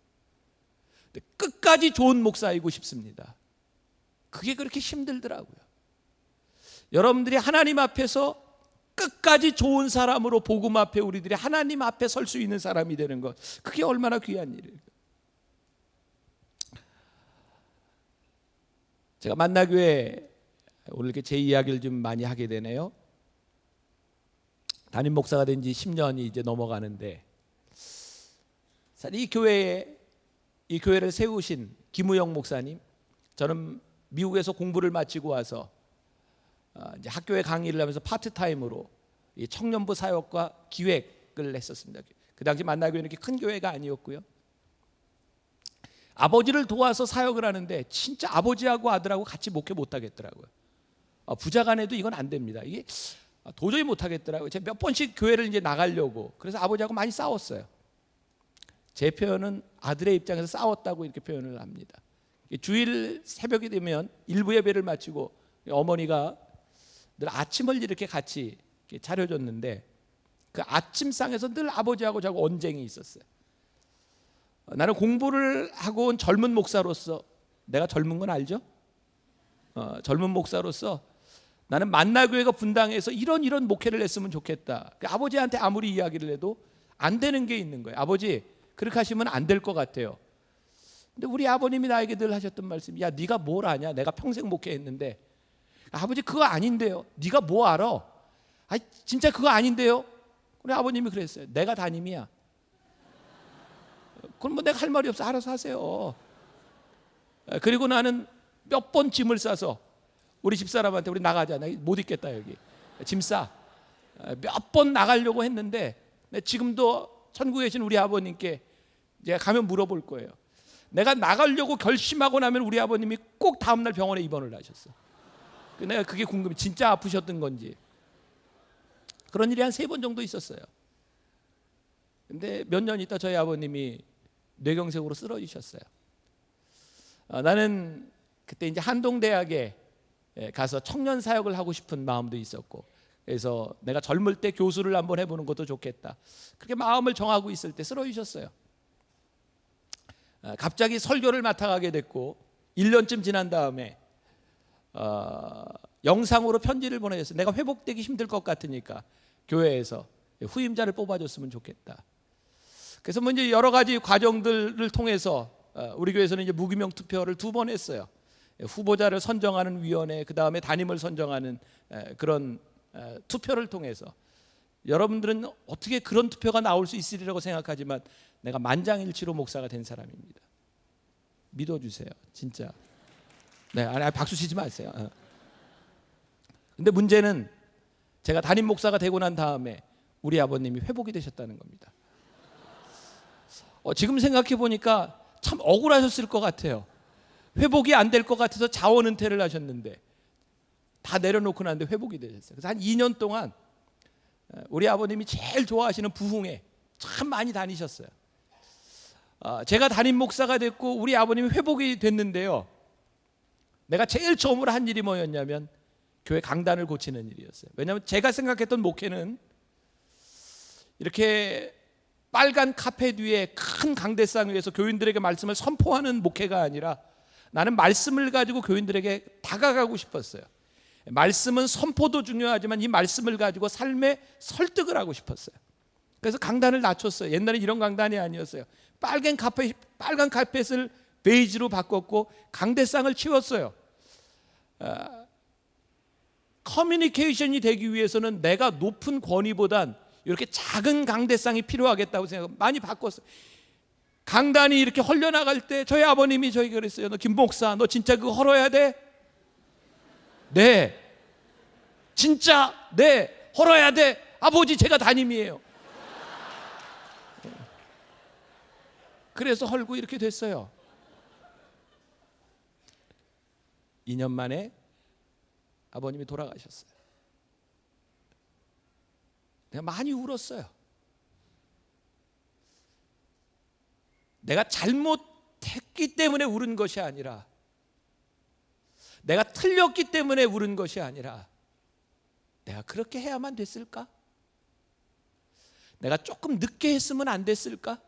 근데 끝까지 좋은 목사이고 싶습니다. 그게 그렇게 힘들더라고요. 여러분들이 하나님 앞에서 끝까지 좋은 사람으로 복음 앞에 우리들이 하나님 앞에 설 수 있는 사람이 되는 것, 그게 얼마나 귀한 일이에요. 제가 만나교회 오늘 이렇게 제 이야기를 좀 많이 하게 되네요. 담임 목사가 된 지 10년이 이제 넘어가는데, 이 교회를 세우신 김우영 목사님, 저는 미국에서 공부를 마치고 와서 이제 학교에 강의를 하면서 파트타임으로 이 청년부 사역과 기획을 했었습니다. 그 당시 만나교회는 이렇게 큰 교회가 아니었고요. 아버지를 도와서 사역을 하는데 진짜 아버지하고 아들하고 같이 목회 못 하겠더라고요. 부자간에도 이건 안 됩니다. 이게 도저히 못 하겠더라고요. 제가 몇 번씩 교회를 이제 나가려고, 그래서 아버지하고 많이 싸웠어요. 제 표현은 아들의 입장에서 싸웠다고 이렇게 표현을 합니다. 주일 새벽이 되면 일부 예배를 마치고 어머니가 늘 아침을 이렇게 같이 이렇게 차려줬는데, 그 아침상에서 늘 아버지하고 저하고 언쟁이 있었어요. 나는 공부를 하고 온 젊은 목사로서, 내가 젊은 건 알죠? 젊은 목사로서 나는 만나교회가 분당해서 이런 목회를 했으면 좋겠다. 아버지한테 아무리 이야기를 해도 안 되는 게 있는 거예요. 아버지, 그렇게 하시면 안 될 것 같아요. 근데 우리 아버님이 나에게 늘 하셨던 말씀이, 야, 네가 뭘 아냐? 내가 평생 목회했는데. 아버지, 그거 아닌데요. 네가 뭐 알아? 진짜 그거 아닌데요. 우리 아버님이 그랬어요. 내가 담임이야. 그럼 뭐 내가 할 말이 없어. 알아서 하세요. 그리고 나는 몇 번 짐을 싸서 우리 집사람한테, 우리 나가자, 나 못 있겠다, 여기 짐 싸. 몇 번 나가려고 했는데, 지금도 천국에 계신 우리 아버님께 제가 가면 물어볼 거예요. 내가 나가려고 결심하고 나면 우리 아버님이 꼭 다음날 병원에 입원을 하셨어. 내가 그게 궁금해. 진짜 아프셨던 건지. 그런 일이 한 3번 정도 있었어요. 근데 몇 년 있다 저희 아버님이 뇌경색으로 쓰러지셨어요. 나는 그때 이제 한동대학에 가서 청년 사역을 하고 싶은 마음도 있었고, 그래서 내가 젊을 때 교수를 한번 해보는 것도 좋겠다, 그렇게 마음을 정하고 있을 때 쓰러지셨어요. 갑자기 설교를 맡아가게 됐고 1년쯤 지난 다음에 영상으로 편지를 보내줬어요. 내가 회복되기 힘들 것 같으니까 교회에서 후임자를 뽑아줬으면 좋겠다. 그래서 뭐 이제 여러 가지 과정들을 통해서 우리 교회에서는 이제 무기명 투표를 2번 했어요. 후보자를 선정하는 위원회, 그 다음에 담임을 선정하는 그런 투표를 통해서. 여러분들은 어떻게 그런 투표가 나올 수 있으리라고 생각하지만 내가 만장일치로 목사가 된 사람입니다. 믿어주세요, 진짜. 네, 아니, 박수 치지 마세요. 근데 문제는 제가 담임 목사가 되고 난 다음에 우리 아버님이 회복이 되셨다는 겁니다. 지금 생각해 보니까 참 억울하셨을 것 같아요. 회복이 안 될 것 같아서 자원 은퇴를 하셨는데 다 내려놓고 났는데 회복이 되셨어요. 그래서 한 2년 동안 우리 아버님이 제일 좋아하시는 부흥회 참 많이 다니셨어요. 제가 담임 목사가 됐고 우리 아버님이 회복이 됐는데요, 내가 제일 처음으로 한 일이 뭐였냐면 교회 강단을 고치는 일이었어요. 왜냐하면 제가 생각했던 목회는 이렇게 빨간 카펫 위에 큰 강대상 위에서 교인들에게 말씀을 선포하는 목회가 아니라 나는 말씀을 가지고 교인들에게 다가가고 싶었어요. 말씀은 선포도 중요하지만 이 말씀을 가지고 삶에 설득을 하고 싶었어요. 그래서 강단을 낮췄어요. 옛날에 이런 강단이 아니었어요. 빨간 카펫을 베이지로 바꿨고 강대상을 치웠어요. 커뮤니케이션이 되기 위해서는 내가 높은 권위보단 이렇게 작은 강대상이 필요하겠다고 생각하고 많이 바꿨어요. 강단이 이렇게 헐려나갈 때 저희 아버님이 저에게 그랬어요. 너 김 목사, 너 진짜 그거 헐어야 돼? 네. 진짜? 네. 헐어야 돼. 아버지, 제가 담임이에요. 그래서 헐고 이렇게 됐어요. 2년 만에 아버님이 돌아가셨어요. 내가 많이 울었어요. 내가 잘못했기 때문에 울은 것이 아니라, 내가 틀렸기 때문에 울은 것이 아니라, 내가 그렇게 해야만 됐을까? 내가 조금 늦게 했으면 안 됐을까?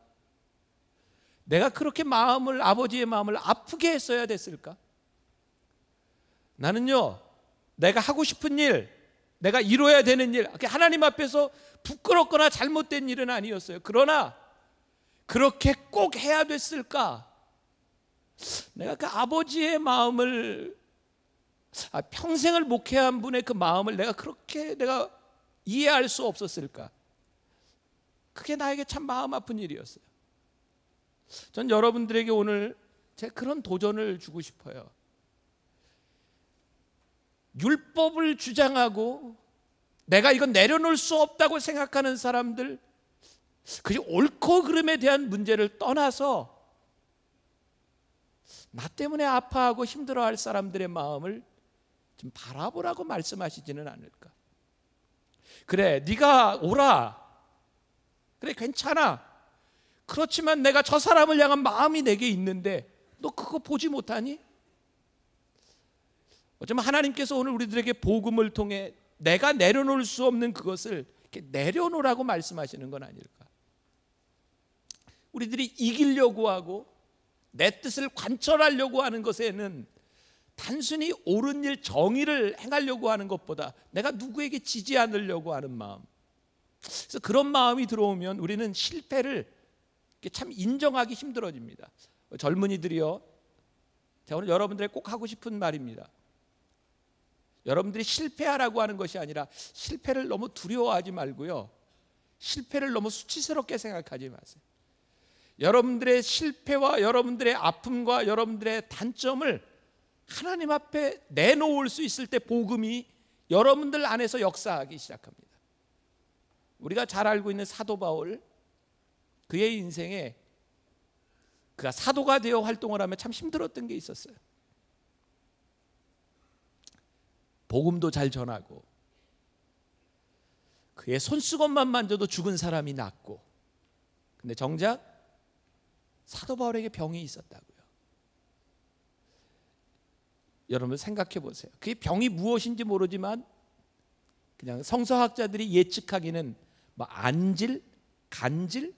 내가 그렇게 아버지의 마음을 아프게 했어야 됐을까? 나는요, 내가 하고 싶은 일, 내가 이뤄야 되는 일, 하나님 앞에서 부끄럽거나 잘못된 일은 아니었어요. 그러나 그렇게 꼭 해야 됐을까? 내가 그 아버지의 마음을, 평생을 목회한 분의 그 마음을 내가 이해할 수 없었을까? 그게 나에게 참 마음 아픈 일이었어요. 전 여러분들에게 오늘 제가 그런 도전을 주고 싶어요. 율법을 주장하고 내가 이건 내려놓을 수 없다고 생각하는 사람들, 그게 옳고 그름에 대한 문제를 떠나서 나 때문에 아파하고 힘들어할 사람들의 마음을 좀 바라보라고 말씀하시지는 않을까? 그래, 네가 오라. 그래, 괜찮아. 그렇지만 내가 저 사람을 향한 마음이 내게 있는데 너 그거 보지 못하니? 어쩌면 하나님께서 오늘 우리들에게 복음을 통해 내가 내려놓을 수 없는 그것을 이렇게 내려놓으라고 말씀하시는 건 아닐까? 우리들이 이기려고 하고 내 뜻을 관철하려고 하는 것에는 단순히 옳은 일, 정의를 행하려고 하는 것보다 내가 누구에게 지지 않으려고 하는 마음, 그래서 그런 마음이 들어오면 우리는 실패를 참 인정하기 힘들어집니다. 젊은이들이요, 제가 오늘 여러분들에게 꼭 하고 싶은 말입니다. 여러분들이 실패하라고 하는 것이 아니라 실패를 너무 두려워하지 말고요, 실패를 너무 수치스럽게 생각하지 마세요. 여러분들의 실패와 여러분들의 아픔과 여러분들의 단점을 하나님 앞에 내놓을 수 있을 때 복음이 여러분들 안에서 역사하기 시작합니다. 우리가 잘 알고 있는 사도 바울, 그의 인생에 그가 사도가 되어 활동을 하며 참 힘들었던 게 있었어요. 복음도 잘 전하고 그의 손수건만 만져도 죽은 사람이 낫고, 근데 정작 사도 바울에게 병이 있었다고요. 여러분 생각해 보세요. 그의 병이 무엇인지 모르지만 그냥 성서학자들이 예측하기는 뭐 안질, 간질,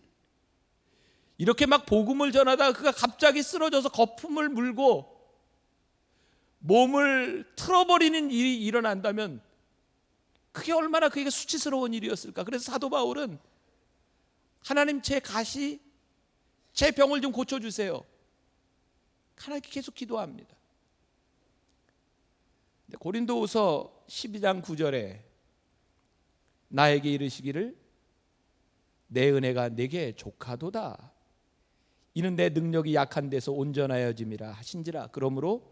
이렇게 막 복음을 전하다가 그가 갑자기 쓰러져서 거품을 물고 몸을 틀어버리는 일이 일어난다면 그게 얼마나 그에게 수치스러운 일이었을까. 그래서 사도 바울은 하나님 제 가시, 제 병을 좀 고쳐주세요. 하나님께 계속 기도합니다. 고린도후서 12장 9절에 나에게 이르시기를 내 은혜가 내게 족하도다. 이는 내 능력이 약한 데서 온전하여짐이라 하신지라. 그러므로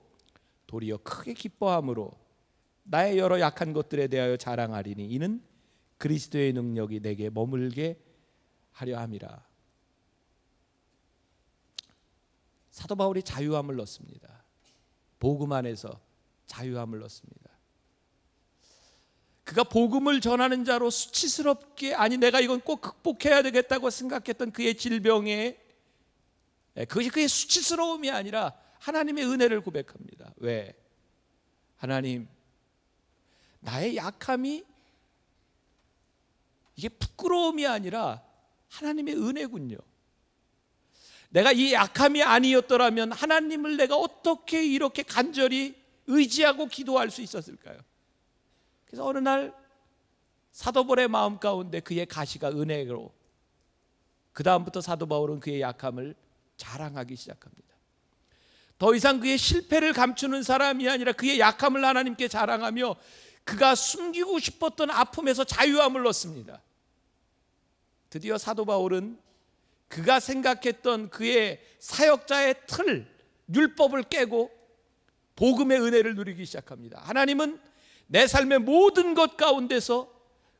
도리어 크게 기뻐함으로 나의 여러 약한 것들에 대하여 자랑하리니 이는 그리스도의 능력이 내게 머물게 하려 함이라. 사도 바울이 자유함을 얻습니다. 복음 안에서 자유함을 얻습니다. 그가 복음을 전하는 자로 수치스럽게, 아니 내가 이건 꼭 극복해야 되겠다고 생각했던 그의 질병에, 그것이 그의 수치스러움이 아니라 하나님의 은혜를 고백합니다. 왜? 하나님, 나의 약함이 이게 부끄러움이 아니라 하나님의 은혜군요. 내가 이 약함이 아니었더라면 하나님을 내가 어떻게 이렇게 간절히 의지하고 기도할 수 있었을까요? 그래서 어느 날 사도 바울의 마음 가운데 그의 가시가 은혜로, 그 다음부터 사도 바울은 그의 약함을 자랑하기 시작합니다. 더 이상 그의 실패를 감추는 사람이 아니라 그의 약함을 하나님께 자랑하며 그가 숨기고 싶었던 아픔에서 자유함을 얻습니다. 드디어 사도 바울은 그가 생각했던 그의 사역자의 틀, 율법을 깨고 복음의 은혜를 누리기 시작합니다. 하나님은 내 삶의 모든 것 가운데서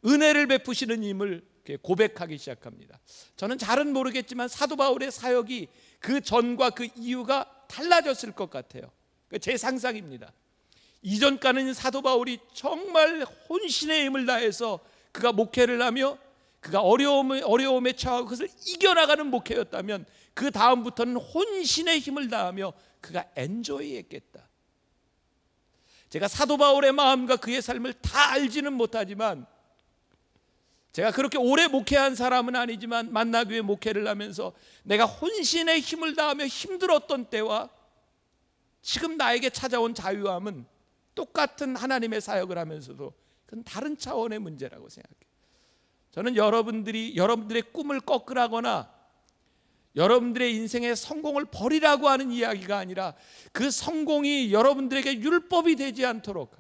은혜를 베푸시는 힘을 고백하기 시작합니다. 저는 잘은 모르겠지만 사도 바울의 사역이 그 전과 그 이유가 달라졌을 것 같아요. 제 상상입니다. 이전까지는 사도 바울이 정말 혼신의 힘을 다해서 그가 목회를 하며 그가 어려움에 처하고 그것을 이겨나가는 목회였다면, 그 다음부터는 혼신의 힘을 다하며 그가 엔조이했겠다. 제가 사도 바울의 마음과 그의 삶을 다 알지는 못하지만, 제가 그렇게 오래 목회한 사람은 아니지만 만나교회 목회를 하면서 내가 혼신의 힘을 다하며 힘들었던 때와 지금 나에게 찾아온 자유함은 똑같은 하나님의 사역을 하면서도 그건 다른 차원의 문제라고 생각해요. 저는 여러분들의 꿈을 꺾으라거나 여러분들의 인생의 성공을 버리라고 하는 이야기가 아니라, 그 성공이 여러분들에게 율법이 되지 않도록,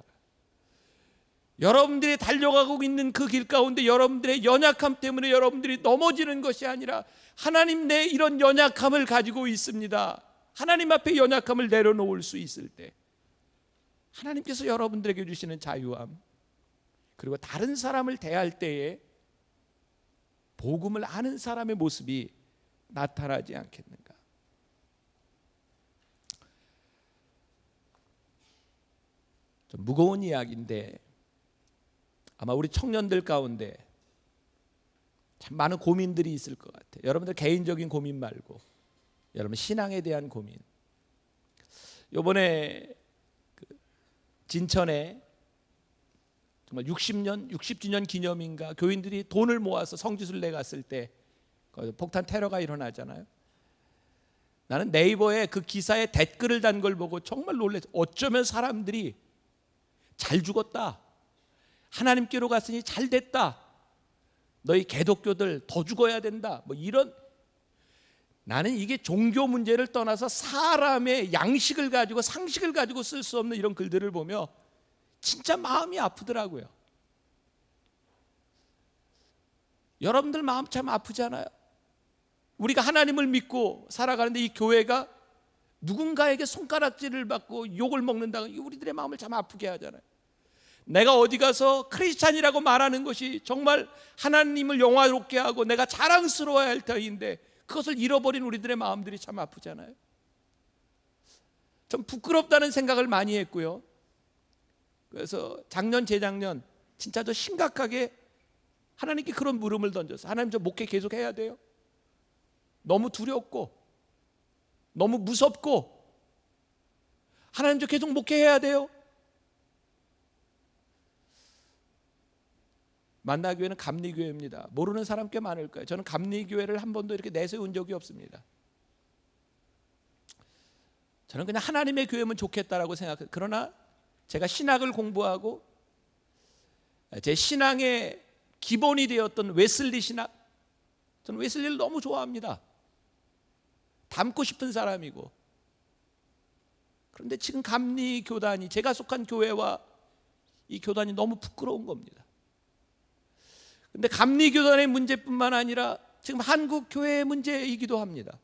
여러분들이 달려가고 있는 그 길 가운데 여러분들의 연약함 때문에 여러분들이 넘어지는 것이 아니라, 하나님, 내 이런 연약함을 가지고 있습니다, 하나님 앞에 연약함을 내려놓을 수 있을 때 하나님께서 여러분들에게 주시는 자유함, 그리고 다른 사람을 대할 때에 복음을 아는 사람의 모습이 나타나지 않겠는가. 좀 무거운 이야기인데 아마 우리 청년들 가운데 참 많은 고민들이 있을 것 같아요. 여러분들 개인적인 고민 말고 여러분 신앙에 대한 고민. 이번에 진천에 정말 60주년 기념인가 교인들이 돈을 모아서 성지순례 갔을 때 폭탄 테러가 일어나잖아요. 나는 네이버에 그 기사에 댓글을 단 걸 보고 정말 놀랐어요. 어쩌면 사람들이 잘 죽었다, 하나님께로 갔으니 잘 됐다, 너희 개독교들 더 죽어야 된다, 뭐 이런. 나는 이게 종교 문제를 떠나서 사람의 양식을 가지고 상식을 가지고 쓸 수 없는 이런 글들을 보며 진짜 마음이 아프더라고요. 여러분들 마음 참 아프잖아요. 우리가 하나님을 믿고 살아가는데 이 교회가 누군가에게 손가락질을 받고 욕을 먹는다고, 우리들의 마음을 참 아프게 하잖아요. 내가 어디 가서 크리스찬이라고 말하는 것이 정말 하나님을 영화롭게 하고 내가 자랑스러워야 할 터인데 그것을 잃어버린 우리들의 마음들이 참 아프잖아요. 좀 부끄럽다는 생각을 많이 했고요. 그래서 작년 재작년 진짜 저 심각하게 하나님께 그런 물음을 던졌어요. 하나님, 저 목회 계속 해야 돼요? 너무 두렵고 너무 무섭고, 하나님, 저 계속 목회해야 돼요? 만나교회는 감리교회입니다. 모르는 사람 꽤 많을 거예요. 저는 감리교회를 한 번도 이렇게 내세운 적이 없습니다. 저는 그냥 하나님의 교회면 좋겠다라고 생각해요. 그러나 제가 신학을 공부하고 제 신앙의 기본이 되었던 웨슬리 신학, 저는 웨슬리를 너무 좋아합니다. 닮고 싶은 사람이고. 그런데 지금 감리 교단이, 제가 속한 교회와 이 교단이 너무 부끄러운 겁니다. 그런데 감리 교단의 문제뿐만 아니라 지금 한국 교회의 문제이기도 합니다.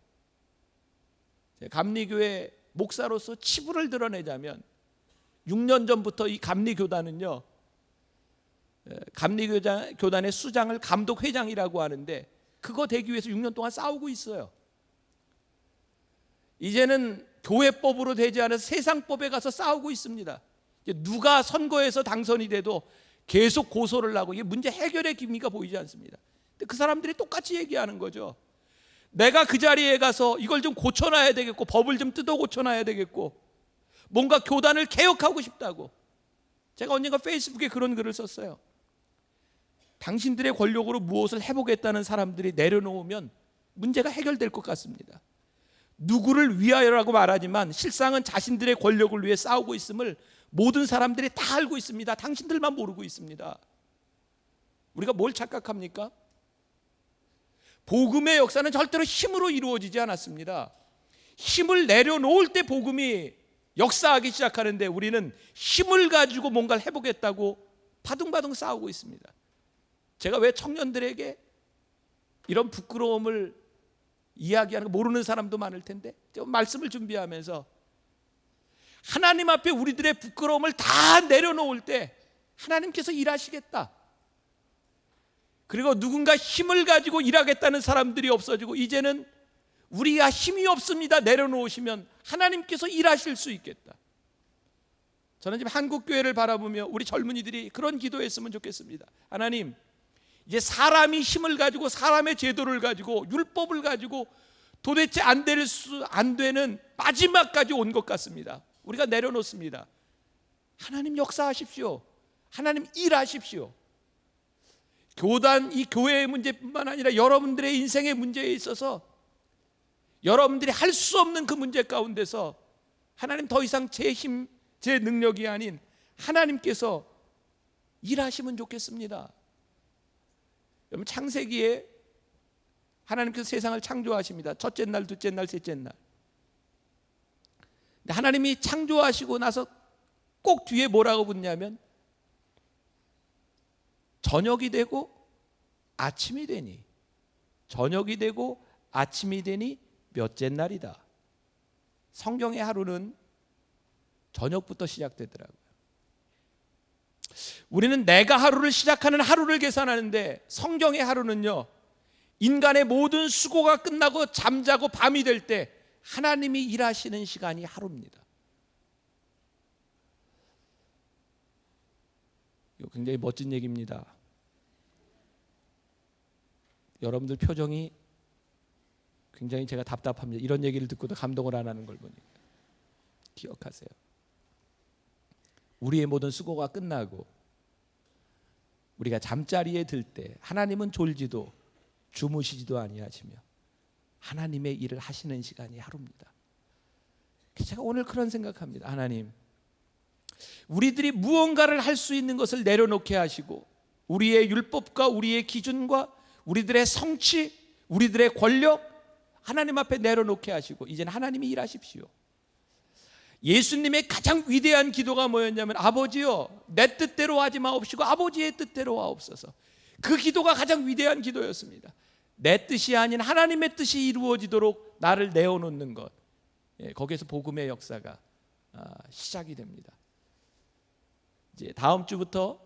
감리 교회 목사로서 치부를 드러내자면 6년 전부터 이 감리 교단은요, 감리 교단의 수장을 감독 회장이라고 하는데 그거 되기 위해서 6년 동안 싸우고 있어요. 이제는 교회법으로 되지 않은 세상법에 가서 싸우고 있습니다. 누가 선거에서 당선이 돼도 계속 고소를 하고, 이게 문제 해결의 기미가 보이지 않습니다. 근데 그 사람들이 똑같이 얘기하는 거죠. 내가 그 자리에 가서 이걸 좀 고쳐놔야 되겠고, 법을 좀 뜯어 고쳐놔야 되겠고, 뭔가 교단을 개혁하고 싶다고. 제가 언젠가 페이스북에 그런 글을 썼어요. 당신들의 권력으로 무엇을 해보겠다는 사람들이 내려놓으면 문제가 해결될 것 같습니다. 누구를 위하여라고 말하지만 실상은 자신들의 권력을 위해 싸우고 있음을 모든 사람들이 다 알고 있습니다. 당신들만 모르고 있습니다. 우리가 뭘 착각합니까? 복음의 역사는 절대로 힘으로 이루어지지 않았습니다. 힘을 내려놓을 때 복음이 역사하기 시작하는데 우리는 힘을 가지고 뭔가를 해보겠다고 바둥바둥 싸우고 있습니다. 제가 왜 청년들에게 이런 부끄러움을 이야기하는 거 모르는 사람도 많을 텐데, 말씀을 준비하면서 하나님 앞에 우리들의 부끄러움을 다 내려놓을 때 하나님께서 일하시겠다. 그리고 누군가 힘을 가지고 일하겠다는 사람들이 없어지고, 이제는 우리가 힘이 없습니다 내려놓으시면 하나님께서 일하실 수 있겠다. 저는 지금 한국교회를 바라보며 우리 젊은이들이 그런 기도했으면 좋겠습니다. 하나님, 이제 사람이 힘을 가지고, 사람의 제도를 가지고, 율법을 가지고 도대체 안 되는 마지막까지 온 것 같습니다. 우리가 내려놓습니다. 하나님 역사하십시오. 하나님 일하십시오. 교단, 이 교회의 문제뿐만 아니라 여러분들의 인생의 문제에 있어서 여러분들이 할 수 없는 그 문제 가운데서 하나님, 더 이상 제 힘, 제 능력이 아닌 하나님께서 일하시면 좋겠습니다. 여러분, 창세기에 하나님께서 세상을 창조하십니다. 첫째 날, 둘째 날, 셋째 날. 근데 하나님이 창조하시고 나서 꼭 뒤에 뭐라고 붙냐면 저녁이 되고 아침이 되니, 저녁이 되고 아침이 되니 몇째 날이다. 성경의 하루는 저녁부터 시작되더라고요. 우리는 내가 하루를 시작하는 하루를 계산하는데, 성경의 하루는요, 인간의 모든 수고가 끝나고 잠자고 밤이 될 때 하나님이 일하시는 시간이 하루입니다. 이거 굉장히 멋진 얘기입니다. 여러분들 표정이 굉장히 제가 답답합니다. 이런 얘기를 듣고도 감동을 안 하는 걸 보니까. 기억하세요. 우리의 모든 수고가 끝나고 우리가 잠자리에 들 때 하나님은 졸지도 주무시지도 아니하시며 하나님의 일을 하시는 시간이 하루입니다. 제가 오늘 그런 생각합니다. 하나님, 우리들이 무언가를 할 수 있는 것을 내려놓게 하시고, 우리의 율법과 우리의 기준과 우리들의 성취, 우리들의 권력 하나님 앞에 내려놓게 하시고, 이제는 하나님이 일하십시오. 예수님의 가장 위대한 기도가 뭐였냐면, 아버지여, 내 뜻대로 하지 마옵시고 아버지의 뜻대로 하옵소서. 그 기도가 가장 위대한 기도였습니다. 내 뜻이 아닌 하나님의 뜻이 이루어지도록 나를 내어놓는 것, 거기에서 복음의 역사가 시작이 됩니다. 이제 다음 주부터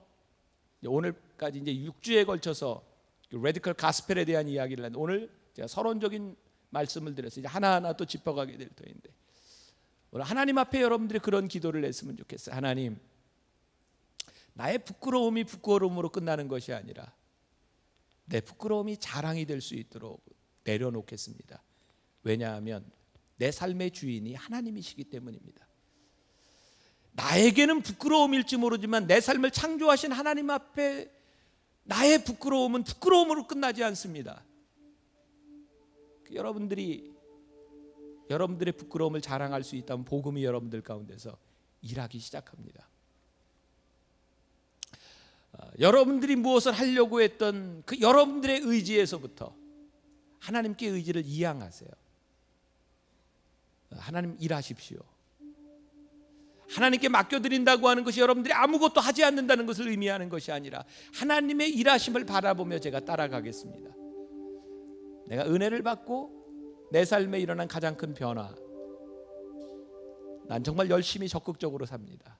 오늘까지 이제 6주에 걸쳐서 레디컬 가스펠에 대한 이야기를 하는데, 오늘 제가 서론적인 말씀을 드려서 이제 하나하나 또 짚어가게 될 터인데, 오늘 하나님 앞에 여러분들이 그런 기도를 했으면 좋겠어요. 하나님, 나의 부끄러움이 부끄러움으로 끝나는 것이 아니라 내 부끄러움이 자랑이 될 수 있도록 내려놓겠습니다. 왜냐하면 내 삶의 주인이 하나님이시기 때문입니다. 나에게는 부끄러움일지 모르지만 내 삶을 창조하신 하나님 앞에 나의 부끄러움은 부끄러움으로 끝나지 않습니다. 여러분들이 여러분들의 부끄러움을 자랑할 수 있다면 복음이 여러분들 가운데서 일하기 시작합니다. 여러분들이 무엇을 하려고 했던 그 여러분들의 의지에서부터 하나님께 의지를 이양하세요. 하나님 일하십시오. 하나님께 맡겨드린다고 하는 것이 여러분들이 아무것도 하지 않는다는 것을 의미하는 것이 아니라 하나님의 일하심을 바라보며 제가 따라가겠습니다. 내가 은혜를 받고 내 삶에 일어난 가장 큰 변화, 난 정말 열심히 적극적으로 삽니다.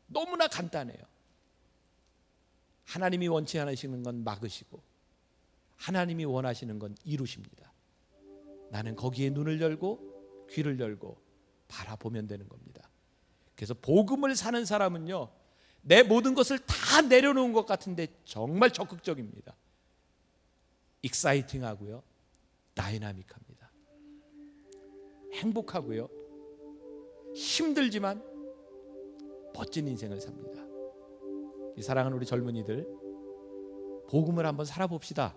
너무나 간단해요. 하나님이 원치 않으시는 건 막으시고 하나님이 원하시는 건 이루십니다. 나는 거기에 눈을 열고 귀를 열고 바라보면 되는 겁니다. 그래서 복음을 사는 사람은요, 내 모든 것을 다 내려놓은 것 같은데 정말 적극적입니다. 익사이팅하고요, 다이나믹합니다. 행복하고요, 힘들지만 멋진 인생을 삽니다. 이 사랑하는 우리 젊은이들, 복음을 한번 살아봅시다.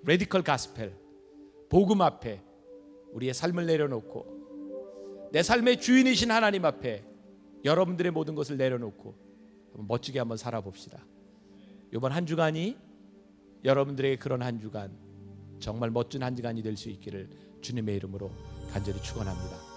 레디컬 가스펠, 복음 앞에 우리의 삶을 내려놓고 내 삶의 주인이신 하나님 앞에 여러분들의 모든 것을 내려놓고 멋지게 한번 살아봅시다. 이번 한 주간이 여러분들에게 그런 한 주간, 정말 멋진 한 주간이 될 수 있기를 주님의 이름으로 간절히 축원합니다.